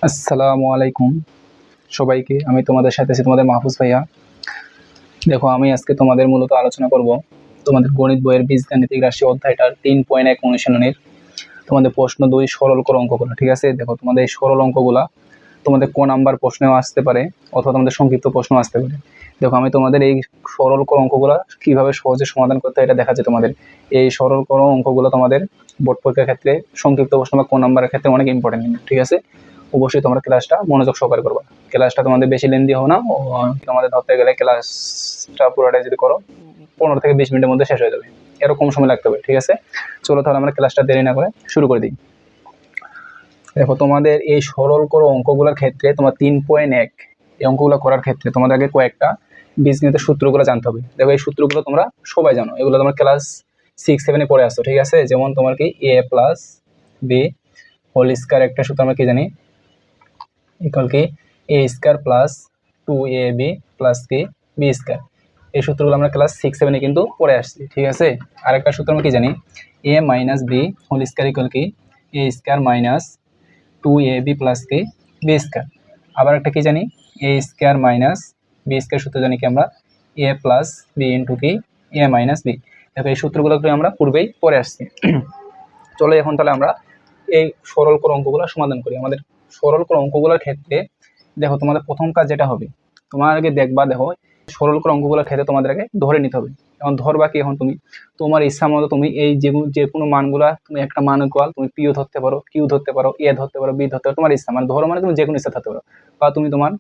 আসসালামু আলাইকুম সবাইকে। আমি তোমাদের সাথে আছি তোমাদের মাহফুজ ভাইয়া। দেখো, আমি আজকে তোমাদের মূলত আলোচনা করব তোমাদের গণিত বইয়ের বীজগাণিতিক রাশি অধ্যায়টার 3.1 অনুশীলনীর তোমাদের প্রশ্ন 2 সরল করো অঙ্কগুলো। ঠিক আছে, দেখো তোমাদের এই সরল অঙ্কগুলা তোমাদের ক নাম্বার প্রশ্নেও আসতে পারে অথবা তোমাদের সংক্ষিপ্ত প্রশ্ন আসতে পারে। দেখো, আমি তোমাদের এই সরল করো অঙ্কগুলো কিভাবে সহজে সমাধান করতে হয় এটা দেখাচ্ছি তোমাদের। এই সরল করো অঙ্কগুলো তোমাদের বোর্ড পরীক্ষার ক্ষেত্রে সংক্ষিপ্ত প্রশ্ন বা ক নাম্বারের ক্ষেত্রে অনেক ইম্পর্টেন্ট। ঠিক আছে, অবশ্যই তোমরা ক্লাসটা মনোযোগ সহকারে করবা। ক্লাসটা তোমাদের বেশি লেন্দি হোক না, তোমাদের ধরতে গেলে ক্লাসটা পুরোটাই যদি করো 15 থেকে 20 মিনিটের মধ্যে শেষ হয়ে যাবে, এরকম সময় লাগতে হবে। ঠিক আছে, চলো তাহলে আমরা ক্লাসটা দেরি না করে শুরু করে দিই। দেখো, তোমাদের এই সরল করো অঙ্কগুলোর ক্ষেত্রে তোমার 3.1 এই অঙ্কগুলো করার ক্ষেত্রে তোমাদের আগে কয়েকটা বীজগণিতের সূত্রগুলো জানতে হবে। দেখো, এই সূত্রগুলো তোমরা সবাই জানো, এগুলো তোমার ক্লাস 6-7 পড়ে আসছো। ঠিক আছে, যেমন তোমার কি a plus b whole square একটা সূত্র আমরা কি জানি, ইকুয়াল কি a square plus 2ab plus কি b স্কয়ার। এই সূত্রগুলো আমরা ক্লাস 6-7 কিন্তু পড়ে আসছি। ঠিক আছে, আরেকটা সূত্র আমরা কি জানি, a minus b whole square equal কি a square minus 2ab plus কি b স্কয়ার। আবার একটা কি জানি, a square minus b square সূত্র জানি কি আমরা a প্লাস b ইন্টু কি a মাইনাস b। দেখো, এই সূত্রগুলো আমরা পূর্বেই পড়ে আসছি। চলো এখন তাহলে আমরা এই সরল করো অঙ্কগুলো সমাধান করি। আমাদের সরল করো অঙ্কগুলোর ক্ষেত্রে দেখো, তোমাদের প্রথম কাজ যেটা হবে, তোমার আগে দেখবা, দেখো সরল করো অঙ্কগুলোর ক্ষেত্রে তোমাদের আগে ধরে নিতে হবে। এখন ধরবা কি, এখন তুমি তোমার ইচ্ছা মতো তুমি এই যে কোনো মানগুলা, তুমি একটা মান ইকুয়াল তুমি পিও ধরতে পারো, কিউ ধরতে পারো, এ ধরতে পারো, বি ধরতে পারো, তোমার ইচ্ছা। মানে ধরো মানে তুমি যে কোনো ইচ্ছা ধরতে পারো, বা তুমি তোমার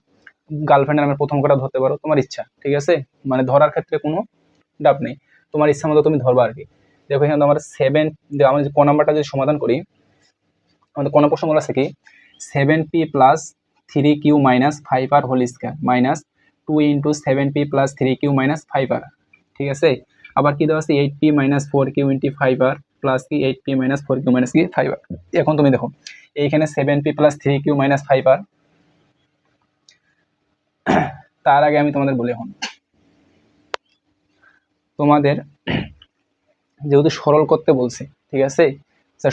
গার্লফ্রেন্ডের নামের প্রথম কটা ধরতে পারো, তোমার ইচ্ছা। ঠিক আছে, মানে ধরার ক্ষেত্রে কোনো ডাব নেই, তোমার ইচ্ছা মতো তুমি ধরবা আর কি। দেখো, এখানে তোমার 7, আমরা যে ক নাম্বারটা যদি সমাধান করি, আমাদের কোন প্রশ্নগুলো আছে কি 7p plus 3q minus 5r whole square minus 2 into 7p plus 3q minus 5r। ঠিক আছে, আবার কি দেওয়া আছে 8p minus 4q into 5r plus কি 8p মাইনাস 4q মাইনাস কি 5r। এখন তুমি দেখো, এইখানে 7p plus 3q minus 5r, তার আগে আমি তোমাদের বলি, এখন তোমাদের যেহেতু সরল করতে বলছি, ঠিক আছে,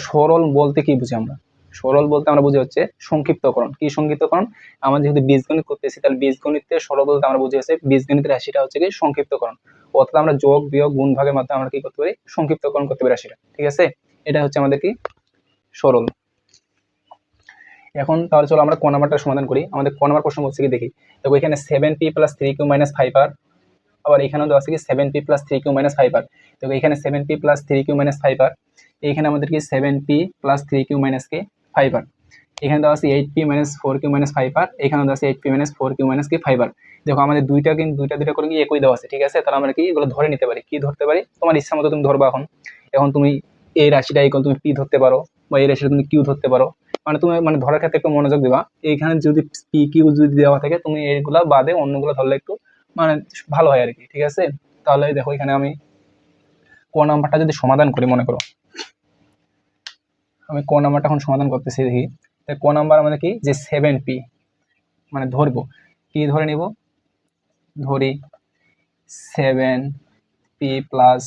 সরল বলতে কি বুঝি আমরা, সরল বলতে আমরা বুঝি হচ্ছে সংক্ষিপ্তকরণ। কি সংক্ষিপ্তকরণ? আমরা যেহেতু বীজগণিত করতেছি, তাহলে বীজগণিতে সরল বলতে আমরা বুঝি হচ্ছে বীজগণিতের রাশিটা হচ্ছে কি সংক্ষিপ্তকরণ, অর্থাৎ আমরা যোগ বিয়োগ গুণ ভাগের মাধ্যমে আমরা কি করতে পারি, সংক্ষিপ্তকরণ করতে পারি রাশিটা। ঠিক আছে, এটা হচ্ছে আমাদের কি সরল। এখন তাহলে চলো আমরা ক নাম্বারটা সমাধান করি। আমাদের ক নাম্বার প্রশ্ন বলছে কি দেখি, দেখো এখানে 7p plus 3q minus 5r, আবার এখানেও দেওয়া আছে কি 7p plus 3q minus 5r। দেখো এখানে 7p plus 3q minus 5r, এখানে আমাদের কি 7p প্লাস 3q মাইনাস কি 5r। এখানে দেওয়া আছে 8p minus 4q minus 5r, এখানে দেওয়া আছে 8p মাইনাস 4q মাইনাস কি 5r। দেখো আমাদের দুইটা কিন্তু দুইটা করে কি একই দেওয়া আছে। ঠিক আছে, তাহলে আমরা কি এগুলো ধরে নিতে পারি। কি ধরতে পারি, তোমার ইচ্ছা মতো তুমি ধরবা। এখন এখন তুমি এই রাশিটা ইকুয়াল তুমি p ধরতে পারো, বা এই রাশিটা তুমি q ধরতে পারো। মানে তুমি মানে ধরার ক্ষেত্রে একটু মনোযোগ দিবা। এইখানে যদি p q যদি দেওয়া থাকে, তুমি এইগুলা বাদে অন্যগুলো ধরলে একটু মানে ভালো হয় আর কি। ঠিক আছে, তাহলে দেখো এখানে আমি ক নাম্বারটা যদি সমাধান করি, মনে করো আমি ক নাম্বারটা এখন সমাধান করতেছি, দেখি ক নাম্বার আমাদের কি যে 7p, মানে ধরবো কি ধরে নিব, ধরি 7p plus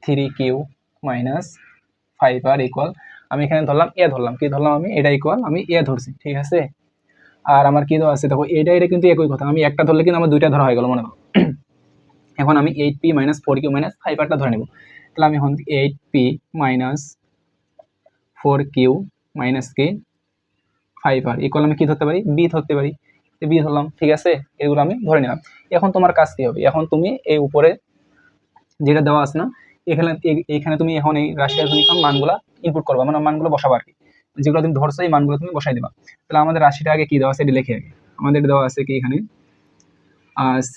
3q minus 5r equal, আমি এখানে ধরলাম এ, ধরলাম কি ধরলাম আমি, এটা ইকুয়াল আমি এ ধরছি। ঠিক আছে, আর আমার কি দেওয়া আছে দেখো, এটা কিন্তু একই কথা, আমি একটা ধরলে কিন্তু আমার দুইটা ধরা হয়ে গেল মনে করো। এখন আমি 8p মাইনাস 4q মাইনাস 5rটা ধরে নেব। তাহলে আমি এখন 8p মাইনাস 4q মাইনাস কি 5r ইকুয়াল আমি কি ধরতে পারি, বি ধরতে পারি, বি ধরলাম। ঠিক আছে, এগুলো আমি ধরে নিলাম। এখন তোমার কাজ কি হবে, এখন তুমি এই উপরে যেটা দেওয়া আছে না, এখানে এখানে তুমি এখন এই রাশিয়ার তুমি এখন মানগুলা ইনপুট করবা, মানে মানগুলো বসাবা আর কি, যেগুলো তুমি ধরছো এই মানগুলো তুমি বসাই দিবা। তাহলে আমাদের রাশিটা আগে কি দেওয়া আছে এটা লিখে আগে, আমাদের দেওয়া আছে কি এখানে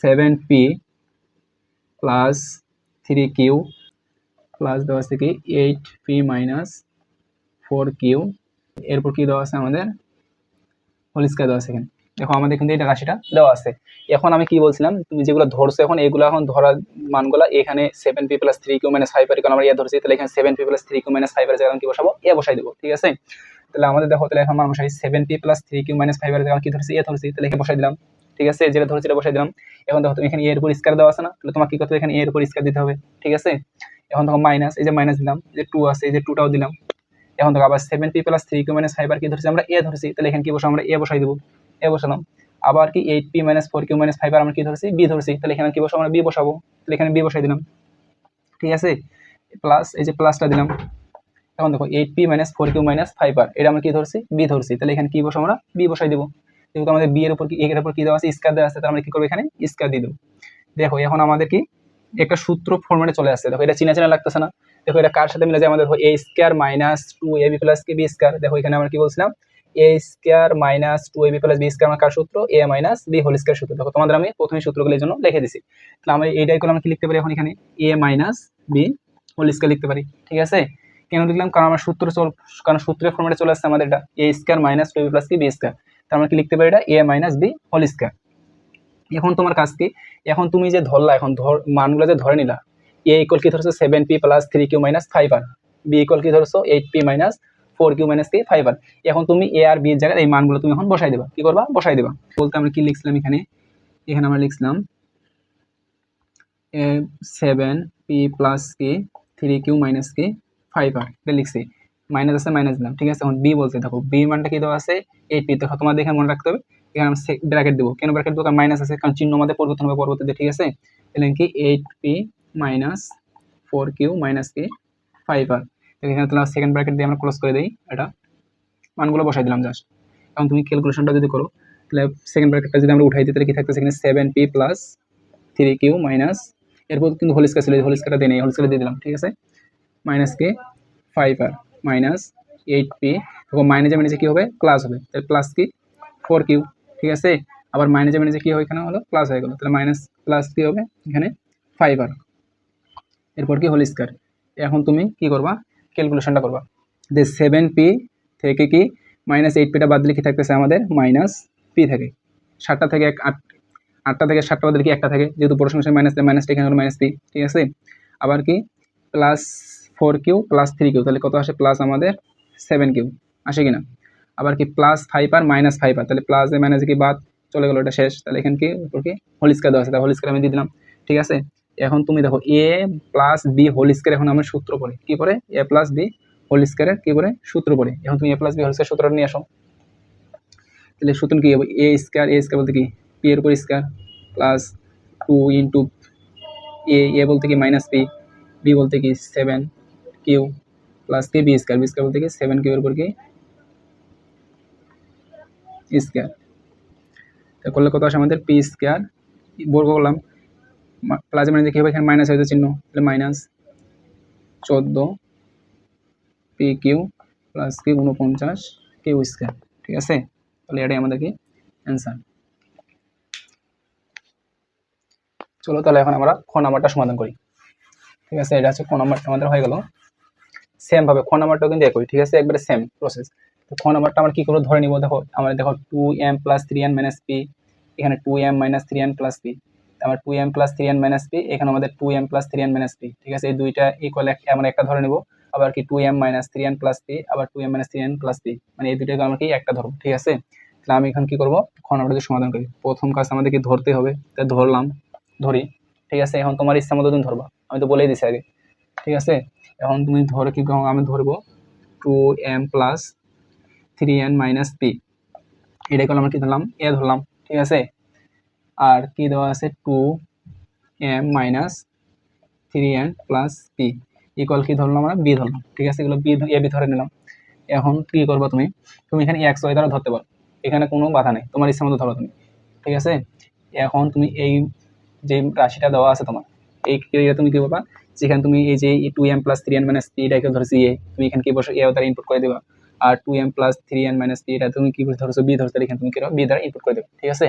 7p প্লাস 3q প্লাস দেওয়া আছে কি 8p মাইনাস 4q, এরপর কি দেওয়া আছে আমাদের হোল স্কয়ার দেওয়া আছে এখানে। দেখো আমাদের কিন্তু এটা রাশিটা দেওয়া আছে। এখন আমি কি বলছিলাম, তুমি যেগুলো ধরছো এখন এগুলো এখন ধরার মানগুলো এখানে 7p plus 3q minus 5r, কারণ আমরা ধরছি, তাহলে এখানে 7p plus 3q minus 5r জায়গায় কি বসাবো, এ বসাই দেবো। ঠিক আছে, তাহলে আমাদের দেখো, তাহলে এখন মান বসাই 7p plus 3q minus 5r জায়গায় কি ধরছি, এ ধরছি, তাহলে এখানে বসাই দিলাম। ঠিক আছে, যেটা ধরছি এটা বসাই দিলাম। এখন দেখো তুমি এখানে এর উপর স্কয়ার দেওয়া আছে না, তাহলে তোমাকে কি করতে হবে, এখানে এর উপর স্কয়ার দিতে হবে। ঠিক আছে, এখন দেখো মাইনাস, এই যে মাইনাস দিলাম, এই যে 2 আছে, এই যে 2টাও দিলাম। এখন দেখো আবার 7p প্লাস 3q মাইনাস 5 আর কি ধরছি আমরা এ ধরছি, তাহলে এখানে কি বসাবো আমরা এ বসাই দেবো, এ বসালাম। আবার কি 8p মাইনাস 4q মাইনাস 5 আর আমরা কি ধরছি বি ধরছি, তাহলে এখানে কি বসাবো আমরা বি বসাবো, তাহলে এখানে বি বসাই দিলাম, ঠিক আছে। প্লাস এই যে প্লাসটা দিলাম। এখন দেখো 8p মাইনাস 4q মাইনাস 5 আর এটা আমরা কি ধরছি বি ধরছি, তাহলে এখানে কি বসাবো আমরা বি বসাই দেবো। যেহেতু আমাদের বি এর উপর কি এর উপর কি দেওয়া আছে স্কয়ার দেওয়া আছে, তাহলে আমরা কি করবো এখানে স্কয়ার দিয়ে দেবো। দেখো এখন আমাদের কি একটা সূত্র ফরম্যাটে চলে আসছে, দেখো এটা চিনা চিনা লাগতেছে না? দেখো এটা কার সাথে মিলে যায় আমাদের a square minus 2ab plus কি বি স্কয়ার। দেখো এখানে আমরা কি বলছিলাম a square minus 2ab plus b square আমার কার সূত্র a minus b whole square সূত্র। দেখো তোমাদের আমি প্রথমে সূত্রগুলো এই জন্য লিখে দিছি। তাহলে আমরা এইটাই করে আমরা কি লিখতে পারি এখন এখানে এ মাইনাস বি হোল স্কয়ার লিখতে পারি, ঠিক আছে। কেন লিখলাম? কারণ আমরা কারণ সূত্রের ফরম্যাটে চলে আসছে আমাদের এটা এ স্কয়ার মাইনাস 2ab প্লাস কি বি স্কয়ার। তাহলে আমরা কি লিখতে পারি এটা এ মাইনাস বি হোল স্কয়ার। এখন তোমার কাজ কি, এখন তুমি যে ধরলা এখন মানগুলো যে ধরে নিলা এ ইকুয়াল কি ধরছো 7p প্লাস 3q মাইনাস 5 আর বি ইকুয়াল কি ধরছো 8p মাইনাস 4q মাইনাস কি 5 আর। এখন তুমি এ আর বি এর জায়গায় এই মানগুলো তুমি এখন বসাই দেবা, কি করবা বসাই দেবা। বলতে আমরা কি লিখছিলাম এখানে, এখানে আমরা লিখছিলাম 7p প্লাস কি 3q মাইনাস কি 5 আর এটা লিখছি, মাইনাস আছে মাইনাস দিলাম, ঠিক আছে। এখন বি বলতে দেখো বি মানটা কি দেওয়া আছে 8p। দেখো তোমাদের এখানে মনে রাখতে হবে এখানে আমরা ব্র্যাকেট দেবো, কেন ব্র্যাকেট দেবো কারণ মাইনাস আছে, কারণ চিহ্ন আমাদের পরিবর্তন হবে পরবর্তীতে, ঠিক আছে। তাহলে কি 8p মাইনাস 4q মাইনাস কি 5 আর এখানে তাহলে সেকেন্ড ব্র্যাকেট দিয়ে আমরা ক্লোজ করে দিই, এটা মানগুলো বসাই দিলাম জাস্ট। এখন তুমি ক্যালকুলেশনটা যদি করো তাহলে সেকেন্ড ব্র্যাকেটটা যদি আমরা উঠাই দিই তাহলে কি থাকতেছে এখানে 7p প্লাস 3q মাইনাস এরপর কিন্তু হোল স্কয়ার ছিল, হোল স্কয়ারটা দিয়ে নেই, হোল স্কয়ার দিয়ে দিলাম, ঠিক আছে। মাইনাস কি 5 আর মাইনাস 8p, দেখো মাইনাসে মাইনাসে কি হবে প্লাস হবে, তাহলে প্লাস কি 4q, ঠিক আছে। আবার মাইনাসে মাইনাসে কি হয় এখানে হলো প্লাস হয়ে গেল, তাহলে মাইনাস প্লাস কি হবে এখানে 5 আর এরপর কি হোল স্কয়ার। এখন তুমি কি করবা ক্যালকুলেশনটা করবা যে 7p থেকে কি মাইনাস 8pটা বাদ দিলে কি থাকতেছে আমাদের মাইনাস p থাকে, 7টা থেকে 8টা থেকে 7টা বাদ দিলে কি একটা থাকে, যেহেতু পড়াশোনার সময় মাইনাসটা এখানে হলো মাইনাস p, ঠিক আছে। আবার কি প্লাস 4q প্লাস 3q, তাহলে কত আসে প্লাস আমাদের 7q আসে কিনা। আবার কি প্লাস 5 আর মাইনাস 5 আর, তাহলে প্লাস মাইনাসে কি বাদ চলে গেল, এটা শেষ। তাহলে এখানে কি উপর কি হোল স্কয়ার দেওয়া আছে, তাহলে হোল স্কয়ার আমি দিয়ে দিলাম, ঠিক আছে। এখন তুমি দেখো এ প্লাস বি হোল স্কয়ার এখন আমরা সূত্র পড়ে কি করে এ প্লাস বি হোল স্কয়ারের কি করে সূত্র পড়ে। এখন তুমি এ প্লাস বি হোল স্কয়ার সূত্রটা নিয়ে আসো, তাহলে সূত্র কি হবে এ স্কয়ার বলতে কি পি এর উপর স্কয়ার প্লাস 2 ইন্টু এ বলতে কি মাইনাস পি, বি বলতে কি 7q প্লাস কি বি স্কয়ার বলতে কি 7q এর উপর কি স্কয়ার। করলে কত আসে আমাদের পি স্কয়ার বর্গ করলাম প্লাস মানে কি হবে এখানে মাইনাস হয়েছে চিহ্ন, তাহলে মাইনাস 14pq প্লাস কি 49q স্কয়ার, ঠিক আছে। তাহলে এটাই আমাদের কি অ্যান্সার। চলো তাহলে এখন আমরা খ নাম্বারটা সমাধান করি, ঠিক আছে। এটা হচ্ছে খ নাম্বারটা আমাদের হয়ে গেল। সেম ভাবে খ নাম্বারটাও কিন্তু একই, ঠিক আছে, একবারে সেম প্রসেস। তো খ নাম্বারটা আমরা কি করে ধরে নিব, দেখো আমরা দেখো 2m plus 3n minus p, এখানে 2m minus 3n plus p, আমার 2m plus 3n minus p, এখানে আমাদের 2m plus 3n minus p, ঠিক আছে। এই দুইটা ইকুয়াল আমরা একটা ধরে নিব। আবার কি 2m minus 3n plus p, আবার 2m minus 3n plus p, মানে এই দুইটাকে আমরা কি একটা ধরবো, ঠিক আছে। তাহলে আমি এখন কি করবো খ নাম্বারটা সমাধান করি। প্রথম কাজ আমাদেরকে ধরতে হবে, তাই ধরলাম, ধরি, ঠিক আছে। এখন তোমার ইচ্ছা মতো তুমি ধরবা, আমি তো বলেই দিছি আগে, ঠিক আছে। এখন তুমি ধরে কি আমি ধরবো 2m plus 3n minus p, এটা করলে আমরা কি ধরলাম এ ধরলাম, ঠিক আছে। আর কি দেওয়া আছে 2m minus 3n plus p equal কি ধরলাম আমরা বি ধরলাম, ঠিক আছে। এগুলো বি ধরে নিলাম। এখন কি করবো তুমি এখানে এক্স ওয়াই দ্বারা ধরতে পারো, এখানে কোনো বাধা নেই, তোমার ইচ্ছা মতো ধরো তুমি, ঠিক আছে। এখন তুমি এই যে রাশিটা দেওয়া আছে তোমার এই ক্রিয়া তুমি কি করবা, যেখানে তুমি এই যে 2m plus 3n minus p এটাকে ধরছি এ, তুমি এখানে কি বসে এ দ্বারা ইনপুট করে দেবা। আর 2m plus 3n minus p এটা তুমি কি ধরছো বি ধরছো, এখানে তুমি কি বি দ্বারা ইনপুট করে দেবে, ঠিক আছে।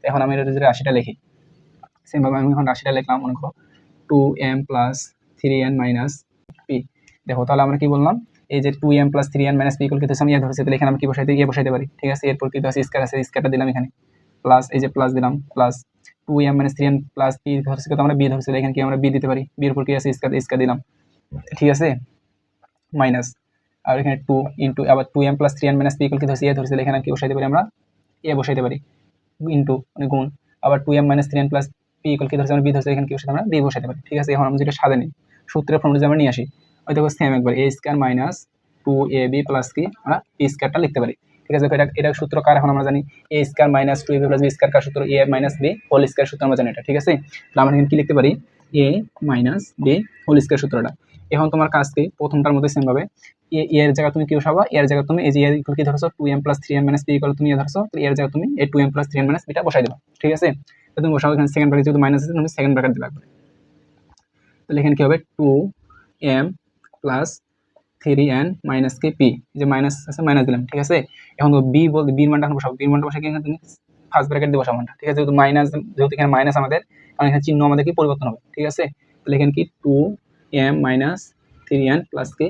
এখন আমি এটা যদি রাশিটা লিখি সেমভাবে আমি এখন রাশিটা লিখলাম, মনে করো 2m plus 3n minus p। দেখো তাহলে আমরা কি বললাম এই যে 2m plus 3n minus p equal কি আমি এ ধরছি, তাহলে এখানে আমি কি বসাইতে এ বসাইতে পারি, ঠিক আছে। এরপর কি আছে স্কয়ার আছে, স্কয়ারটা দিলাম এখানে প্লাস এই যে প্লাস দিলাম plus 2m minus 3n plus p ধরছি তো আমরা বি ধরছি, এখানে কি আমরা বি দিতে পারি, বি এর উপর কি আছে স্কয়ার দিলাম, ঠিক আছে, মাইনাস। আর এখানে 2 ইন্টু আবার 2m plus 3n minus p equal কি ধরছি এ ধরছি, এখানে কি বসাইতে পারি আমরা এ বসাইতে পারি ইন্টু মানে গুণ। আবার 2m minus 3n plus p equal কি ধরছি আমরা বি ধরছি, এখানে কি বসাইতে আমরা বি বসাইতে পারি, ঠিক আছে। এখন আমরা যেটা সাজানি সূত্রের ফর্মুলা আমরা নিয়ে আসি, ওই দেখো সেম একবার এ স্কয়ার মাইনাস 2ab প্লাস কি আমরা পি স্কয়ারটা লিখতে পারি। ঠিক আছে, এটা সূত্র কার এখন আমরা জানি a square minus 2ab plus b square কার সূত্র a minus b whole square সূত্র আমরা জানি এটা। ঠিক আছে, তাহলে আমরা এখানে কি লিখতে পারি a minus b whole square সূত্রটা। এখন তোমার কাজ কি প্রথমটার মধ্যে সেম ভাবে এর জায়গা তুমি কি বসাবা, এর জায়গা তুমি এই যে এর ইকুয়াল কি ধরছো 2m plus 3n minus b equal তুমি ধরছো, তো এর জায়গা তুমি এই 2m plus 3n minus beta বসাই দিবা। ঠিক আছে, তো তুমি বসাও এখানে সেকেন্ড ব্র্যাকেট যেহেতু মাইনাস আছে তুমি সেকেন্ড ব্র্যাকেট দিবা একবার। তাহলে এখানে কি হবে 2m plus 3n minus K P, যে মাইনাস আছে মাইনাস দিলাম। ঠিক আছে, এখন বি বলতে বির মানটা এখন বসাবো, বির মানটা বসাই এখানে তুমি ফার্স্ট ব্র্যাকেট দিয়ে বসাবো মানটা। ঠিক আছে, যেহেতু মাইনাস, যেহেতু এখানে মাইনাস আমাদের, কারণ এখানে চিহ্ন আমাদের কি পরিবর্তন হবে। ঠিক আছে, তাহলে এখানে কি 2m minus 3n plus K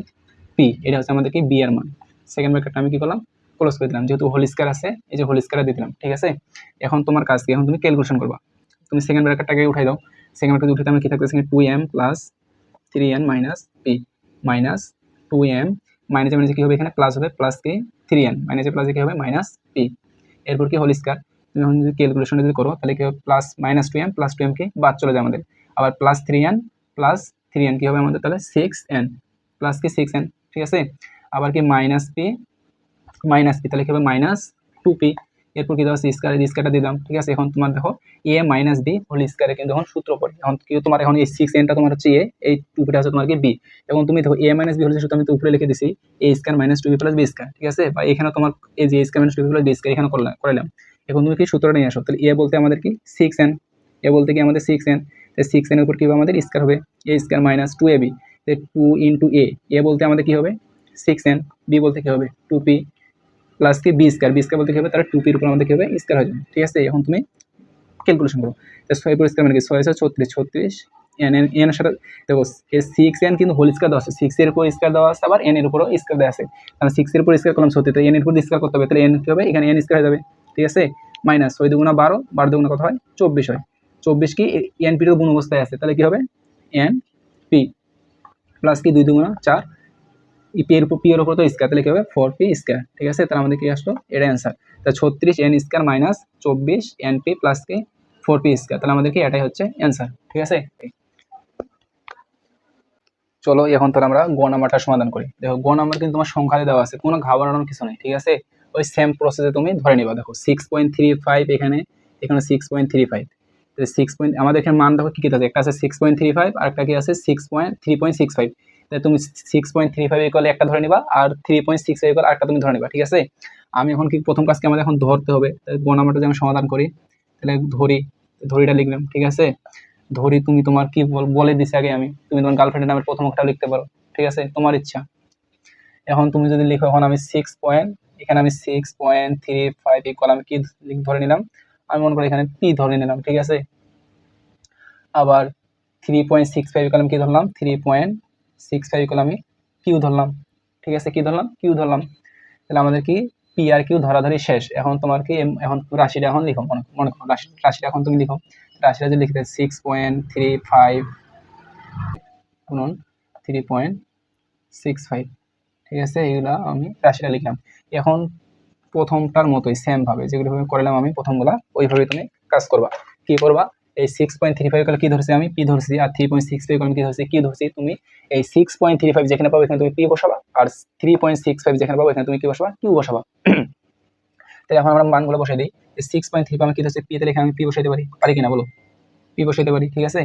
P, এটা হচ্ছে আমাদের কি বি এর মান। সেকেন্ড ব্র্যাকেটটা আমি কি করলাম ক্লোজ করে দিলাম, যেহেতু হোল স্কয়ার আছে এই যে হোল স্কয়ার দিয়ে দিলাম। ঠিক আছে, এখন তোমার কাজ কি, এখন তুমি ক্যালকুলেশন করবা। তুমি সেকেন্ড ব্র্যাকেটটাকে উঠাই দাও, সেকেন্ড ব্র্যাকেট উঠাতে আমরা কি থাকতেছে 2m plus 3n minus P minus 2m মাইনাসে মাইনাসে কি হবে এখানে প্লাস হবে প্লাস কি 3n মাইনাসে প্লাসে কি হবে মাইনাস পি, এরপর কি হোল স্কয়ার। তুমি এখন যদি ক্যালকুলেশন যদি করো তাহলে কি হবে plus minus 2m plus 2m কি বাদ চলে যায় আমাদের, আবার প্লাস 3n প্লাস 3n কি হবে আমাদের তাহলে 6n প্লাস কি 6n। ঠিক আছে, আবার কি মাইনাস পি তাহলে কি হবে মাইনাস 2p, এরপর কি দেওয়া আছে স্কয়ার, এই স্কয়ারটা দিলাম। ঠিক আছে, এখন তোমার দেখো a মাইনাস b হোল স্কয়ারে কিন্তু এখন সূত্র পড়ে, এখন কি তোমার এখন এই 6nটা তোমার হচ্ছে a, এই 2pটা হচ্ছে তোমার কি b, এবং তুমি দেখো a মাইনাস b হলে সূত্র আমি তো উপরে লিখে দিছি a square minus 2b plus b square. ঠিক আছে, বা এখানে তোমার এই যে a square minus 2b plus b square এখানে করালাম। এখন তুমি কি সূত্রটা নিয়ে আসো, তাহলে a বলতে আমাদের কি 6n, a বলতে কি আমাদের 6n, তাই 6n এর উপর কি হবে আমাদের স্কয়ার হবে a স্কয়ার মাইনাস 2ab, তাই 2 ইনটু a বলতে আমাদের কি হবে 6n, b বলতে কি হবে 2p প্লাস কি বি স্কয়ার বলতে কি হবে তার 2p এর উপর আমাদের কি হবে স্কয়ার হয়ে যাবে। ঠিক আছে, এখন তুমি ক্যালকুলেশন করো, তো 6 এর স্কয়ার মানে কি 6 36 n এর সাথে দেখো এই 6n কিন্তু হোল স্কয়ার দেওয়া আছে, 6 এর উপর স্কয়ার দেওয়া আছে, আবার n এর উপরও স্কয়ার দেওয়া আছে, তাহলে 6 এর উপর স্কয়ার করলাম 36, তাই n এর উপর স্কয়ার করতে হবে, তাহলে n কি হবে এখানে n স্কয়ার হয়ে যাবে। ঠিক আছে, মাইনাস 6 দুগুণা 12, 12 দুগুণা কত হয় 24 হয়, 24 কি n পি এর গুণ অবস্থায় আছে, তাহলে কি হবে n p প্লাস কি 2 দুগুণা 4 পি এর উপর তো স্কয়ার, তাহলে কি হবে 4p স্কয়ার। ঠিক আছে, তাহলে আমাদের কি আসলো এটা অ্যান্সার, তা 36n square minus 24np plus কি 4p স্কয়ার, তাহলে আমাদের কি এটাই হচ্ছে অ্যান্সার। ঠিক আছে, চলো এখন তাহলে আমরা গ নাম্বারটা সমাধান করি। দেখো গ নাম্বার কিন্তু তোমার সংখ্যাতে দেওয়া আছে, কোনো ঘাবড়ানোর কিছু নেই। ঠিক আছে, ওই সেম প্রসেসে তুমি ধরে নিবা। দেখো 6.35 এখানে 6.35, আমাদের এখানে মান দেখো কি কি আছে, একটা আছে 6.35 আর একটা কি আছে 3.65, তাই তুমি 6.35 ইকুয়াল একটা ধরে নিবা আর 3.65 ইকুয়াল আরেকটা তুমি ধরে নিবা। ঠিক আছে, আমি এখন কি প্রথম কাজকে আমাদের এখন ধরতে হবে, তাই গ নাম্বারটা যদি আমি সমাধান করি তাহলে ধরিটা লিখলাম। ঠিক আছে, ধরি তুমি তোমার কি বলে দিছি আগে আমি, তুমি তোমার গার্লফ্রেন্ডের নামের প্রথম অক্ষরটা লিখতে পারো। ঠিক আছে, তোমার ইচ্ছা। এখন তুমি যদি লিখো, এখন আমি এখানে আমি 6.35 ইকুয়াল আমি কি ধরে নিলাম, আমি মনে করি এখানে পি ধরে নিলাম। ঠিক আছে, আবার 3.65 ইকুয়াল আমি কি ধরলাম 3.65 ইকুয়াল আমি কিউ ধরলাম। ঠিক আছে, কি ধরলাম কিউ ধরলাম, তাহলে আমাদের কি পি আর কিউ ধরাধরি শেষ। এখন তোমার কি এখন রাশিটা এখন লিখো, মনে করো রাশিটা এখন তুমি লিখো, রাশিটা যদি লিখতে 6.35 গুণন 3.65। ঠিক আছে, এইগুলা আমি রাশিটা লিখলাম। এখন প্রথমটার মতোই সেম ভাবে যেগুলো করলাম আমি প্রথমগুলা, ওইভাবে তুমি কাজ করবা। কি করবা, এই 6.35 কি ধরছি আমি পি ধরছি, আর 3.65 আমি কি ধরছি কি ধরছি, তুমি এই 6.35 যেখানে পাবো এখানে তুমি পি বসাবা, আর 3.65 যেখানে পাবো এখানে তুমি কি বসাবা কিউ বসাবা। তাহলে এখন আমরা মানগুলো বসাই দিই, 6.35 আমি কি ধরছি পি, তাহলে এখানে আমি পি বসাইতে পারি কিনা বলো, পি বসাইতে পারি। ঠিক আছে,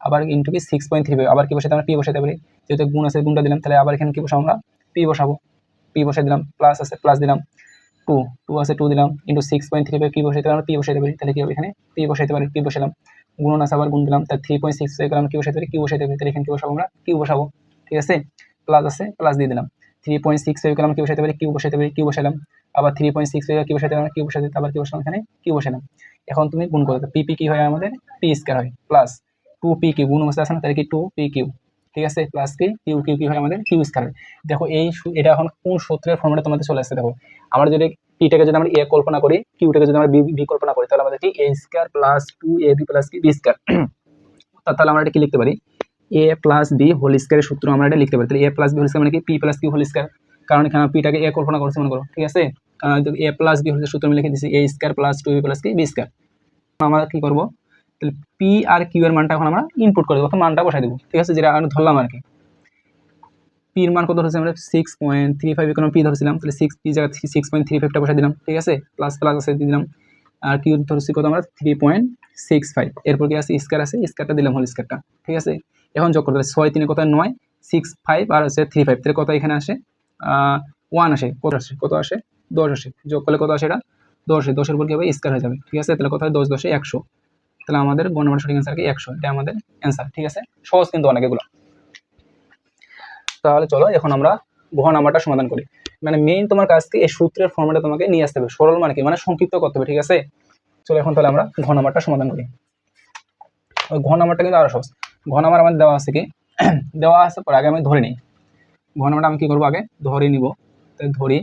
আবার ইন্টু কি 6.35 আবার কি বসাইতে আমরা পি বসাইতে পারি, যেহেতু গুণ আছে গুণটা দিলাম, তাহলে আবার এখানে কি বসাবো আমরা পি বসাবো, পি বসাই দিলাম, প্লাস আছে প্লাস দিলাম, 2 আছে 2 দিলাম, ইন্টু 6.35 কি বসাইতে পারি, পি বসাইতে পারি, তাহলে কি হবে এখানে পি বসাইতে পারি, পি বসালাম, গুণন আছে আবার গুণ দিলাম, তাহলে 3.65 আমরা কি বসাইতে পারি কিউ বসাইতে পারি, তাহলে এখানে কি বসাবো আমরা কিউ বসাবো। ঠিক আছে, প্লাস আছে প্লাস দিয়ে দিলাম, 3.65 আমরা কি বসাইতে পারি কিউ বসাইতে পারি, কিউ বসালাম, আবার 3.65 কি বসাইতে পারি কিউ বসাইতে, আবার কি বসালাম এখানে কিউ বসালাম। এখন তুমি গুণ করো, পি কি হয় আমাদের পি স্কয়ার হয়, প্লাস 2p কিউ গুণ অবস্থা আছে না, তাহলে কি 2p কিউ। ঠিক আছে, প্লাস কি কিউ কিউ কি হয় আমাদের কিউ স্কয়ার। দেখো এটা এখন কোন সূত্রের ফর্মুলা তোমাদের চলে আসছে, দেখো আমরা যদি পিটাকে যদি আমরা এ কল্পনা করি, কিউটাকে যদি আমরা বি কল্পনা করি, তাহলে আমাদের কি A square plus 2ab plus কি বি স্কয়ার, তাহলে আমরা এটা কি লিখতে পারি এ প্লাস বি হোল স্কয়ারের সূত্র আমরা এটা লিখতে পারি। তাহলে A plus B whole square মানে কি P plus Q whole square, কারণ এখানে পিটাকে এ কল্পনা করছি মনে করো। ঠিক আছে, কারণ এ প্লাস বি হোল সূত্র আমি লিখে দিচ্ছি এ স্কয়ার প্লাস 2ab প্লাস কি বি স্কয়ার। আমরা কি করব, তাহলে পি আর কিউ এর মানটা এখন আমরা ইনপুট করে দেবো, মানটা বসাই দেবো। ঠিক আছে, যেটা আমি ধরলাম আর কি, পির মান কত ধরছি আমরা 6.35 এখানে পি ধরছিলাম, তাহলে 6 পি জায়গা 6.35টা বসে দিলাম, ঠিক আছে, প্লাস প্লাস আছে দিলাম। আর কিউ ধরছি কত আমরা 3.65, এরপর কি আছে স্কয়ার আছে, স্কয়ারটা দিলাম হোল স্কয়ারটা, ঠিক আছে। এখন যোগ করতে 6 3 কত 9, 65 আর হচ্ছে 35, তাহলে কত এখানে আসে 1 আসে, কত আসে 10 আসে, যোগ করলে কত আসে এটা 10, 10-এর উপর কি হবে স্কয়ার হয়ে যাবে, ঠিক আছে। তাহলে কত হয় 10 10 100, তাহলে আমাদের গ নম্বর সঠিক অ্যান্সার কি 100, এটা আমাদের অ্যান্সার, ঠিক আছে। সহজ কিন্তু অনেক এগুলো। তাহলে চলো এখন আমরা ঘ নাম্বারটা সমাধান করি। মানে মেইন তোমার কাজকে এই সূত্রের ফর্মেটে তোমাকে নিয়ে আসতে হবে, সরল মানে কি মানে সংক্ষিপ্ত করতে হবে, ঠিক আছে। চলো এখন তাহলে আমরা ঘ নাম্বারটা সমাধান করি। ওই ঘ নাম্বারটা কিন্তু আরো সহজ। ঘ নাম্বার আমাদের দেওয়া আছে কি দেওয়া আছে পরে আগে আমি ধরে নিই। ঘ নাম্বারটা আমি কি করবো আগে ধরে নিব, তাই ধরি।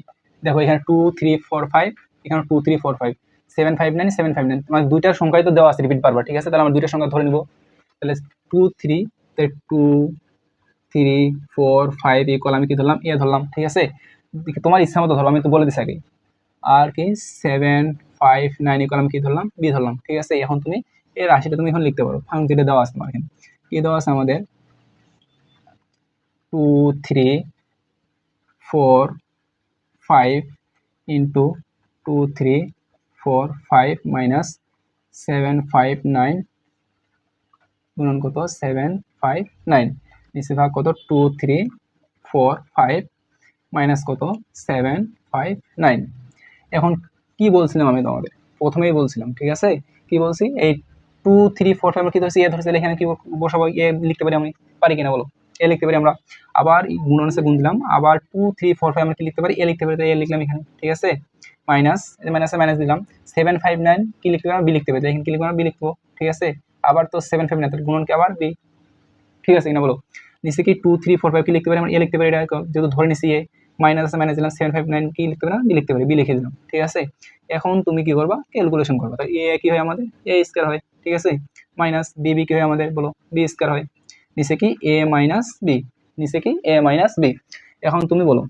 দেখো এখানে 2 3 4 5, এখানে 2 3 4 5 7 5 9 7 5 9, তোমার দুইটার সংখ্যাই তো দেওয়া আছে রিপিট বারবার, ঠিক আছে। তাহলে আমরা দুইটার সংখ্যা ধরে নিব। তাহলে 2 3, তাহলে 2 3 4 5 ইকুয়াল আমি কি ধরলাম এ ধরলাম, ঠিক আছে। তোমার ইচ্ছা মতো ধরো, আমি তো বলে দিচ্ছি আগে। আর কি 7 5 9 ইকুয়াল আমি কি ধরলাম বি ধরলাম, ঠিক আছে। এখন তুমি এই রাশিটা তুমি এখন লিখতে পারো, ফাংশন যেটা দেওয়া আছে তোমার এখানে কি দেওয়া আছে আমাদের 2 3 4 5 ইন্টু 2 3 4 5 মাইনাস 7 5 9 গুণন কত 7 5 9, নিচে ভাগ কত 2 3 4 5 মাইনাস কত 7 5 9। এখন কি বলছিলাম আমি তোমাদের প্রথমেই বলছিলাম, ঠিক আছে। কি বলছি এই 2 3 4 5 কি ধরছি এ ধরছি, এখানে কি বসাবো এ লিখতে পারি আমি, পারি কিনা বলো, এ লিখতে পারি আমরা। আবার গুণন আছে গুণ দিলাম, আবার 2 3 4 5 আমরা কি লিখতে পারি এ লিখতে পারি, তাই এ লিখলাম এখানে, ঠিক আছে। মাইনাস মাইনাসে মাইনাস দিলাম, 7 5 9 কি লিখতে পারি বি লিখতে পারি, এখানে কি লিখবো বি লিখবো, ঠিক আছে। আবার তো 7 5 9 তাহলে গুণন কি আবার বি, ঠিক আছে কিনা বলো। নিচে কি 2 3 4 5 কি লিখতে পারি আমরা এ লিখতে পারি, এটা যেহেতু ধরে নিছি এ, মাইনাস আছে মাইনাস দিলাম, 7 5 9 কি লিখতে পারি না বি লিখতে পারি, বি লিখে দিলাম, ঠিক আছে। এখন তুমি কি করবা ক্যালকুলেশন করবা, তাই এ কি হয় আমাদের এ স্কয়ার হয়, ঠিক আছে। মাইনাস বি বি কি হয় আমাদের বলো বি স্কয়ার হয়, নিচে কি এ মাইনাস বি, নিচে কি এ মাইনাস বি। এখন তুমি বলো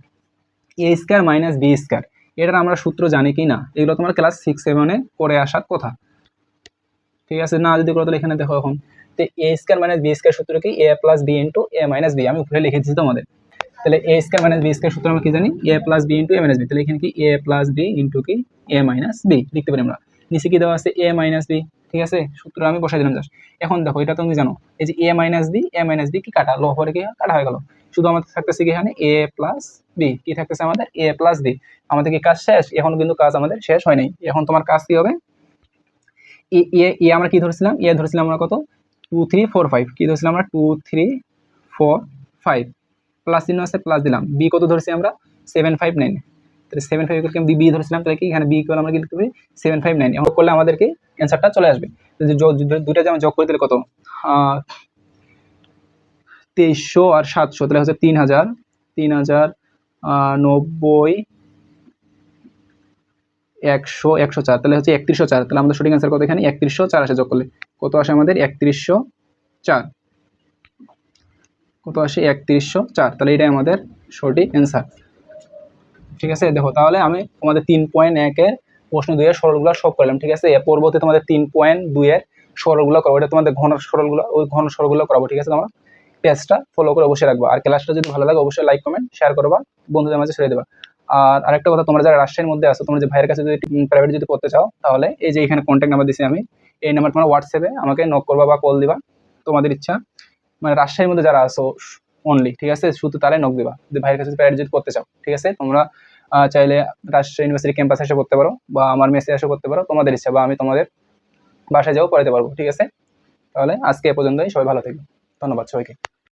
এ স্কয়ার মাইনাস বি স্কয়ার, এটার আমরা সূত্র জানি কি না, এগুলো তোমার ক্লাস 6 7 এ পড়ে আসার কথা, ঠিক আছে। না যদি করো তাহলে এখানে দেখো এখন তো এ স্কয়ার মাইনাস বি স্কয়ার সূত্র কি এ প্লাস বি ইন্টু এ মাইনাস বি, আমি উপরে লিখে দিচ্ছি তোমাদের। তাহলে এ স্কয়ার মাইনাস বি স্কয়ার সূত্র আমরা কি জানি এ প্লাস বি ইন্টু এ মাইনাস বি, তাহলে এখানে কি এ প্লাস বি ইন্টু কি এ মাইনাস বি লিখতে পারি আমরা। নিচে কি দেওয়া আছে এ মাইনাস বি, ঠিক আছে, সূত্র আমি বসাই দিলাম জাস্ট। এখন দেখো এটা তুমি জানো এই যে এ মাইনাস বি কি কাটা লহ পরে কি কাটা হয়ে গেল, শুধু আমাদের থাকতেছে কি এখানে এ প্লাস বি, কি থাকতেছে আমাদের এ প্লাস বি। আমাদের কি কাজ শেষ, এখন কিন্তু কাজ আমাদের শেষ হয় নাই। এখন তোমার কাজ কি হবে এ আমরা কি ধরেছিলাম এ ধরেছিলাম আমরা কত 2 3 4 5, কি ধরেছিলাম আমরা 2 3 4 5, প্লাস চিহ্ন আছে প্লাস দিলাম। বি কত ধরেছি আমরা 7 5 9, তাহলে 7 5 ইকুয়াল বি ধরেছিলাম, তাহলে কি এখানে বি ইকুয়াল আমরা কি লিখতে পারি 7 5 9, এমন করলে আমাদেরকে অ্যান্সারটা চলে আসবে। দুইটা যেমন যোগ করে দিলে কত 2300 আর 700, তাহলে হচ্ছে 3000 90 100 104, তাহলে হচ্ছে 3104, তাহলে আমাদের সঠিক অ্যান্সার কত এখানে 3104 আসে, যোগ করলে কত আসে আমাদের 3104, কত আসে 3104, তাহলে এটাই আমাদের সঠিক অ্যান্সার, ঠিক আছে। দেখো তাহলে আমি তোমাদের 3.1 এর প্রশ্ন 2 এর সরলগুলো সব করলাম, ঠিক আছে। এর পরবর্তী তোমাদের 3.2 এর সরলগুলো করবো, এটা তোমাদের ঘন সরলগুলো ওই ঘন সরলগুলো করাবো, ঠিক আছে। তোমরা পেজটা ফলো করে অবশ্যই রাখবা, আর ক্লাসটা যদি ভালো লাগে অবশ্যই লাইক কমেন্ট শেয়ার করবা, বন্ধুদের মাঝে ছড়িয়ে দেবা। আর আরেকটা কথা, তোমরা যারা রাজশাহীর মধ্যে আছো, তোমরা যে ভাইয়ের কাছে যদি প্রাইভেট যদি করতে চাও, তাহলে এই যে এখানে কন্ট্যাক্ট নাম্বার দিছি আমি, এই নাম্বার তোমরা হোয়াটসঅ্যাপে আমাকে নক করবা বা কল দিবা, তোমাদের ইচ্ছা। মানে রাজশাহীর মধ্যে যারা আছো অনলি, ঠিক আছে, শুধু তারাই নক দিবা যদি ভাইয়ের কাছে প্রাইভেট যদি করতে চাও, ঠিক আছে। তোমরা চাইলে রাজশাহী ইউনিভার্সিটি ক্যাম্পাসে এসে করতে পারো বা আমার মেসে এসে করতে পারো, তোমাদের ইচ্ছা, বা আমি তোমাদের বাসায় যাও পড়াতে পারবো, ঠিক আছে। তাহলে আজকে এ পর্যন্তই, সবাই ভালো থাকবে, ধন্যবাদ সবাইকে।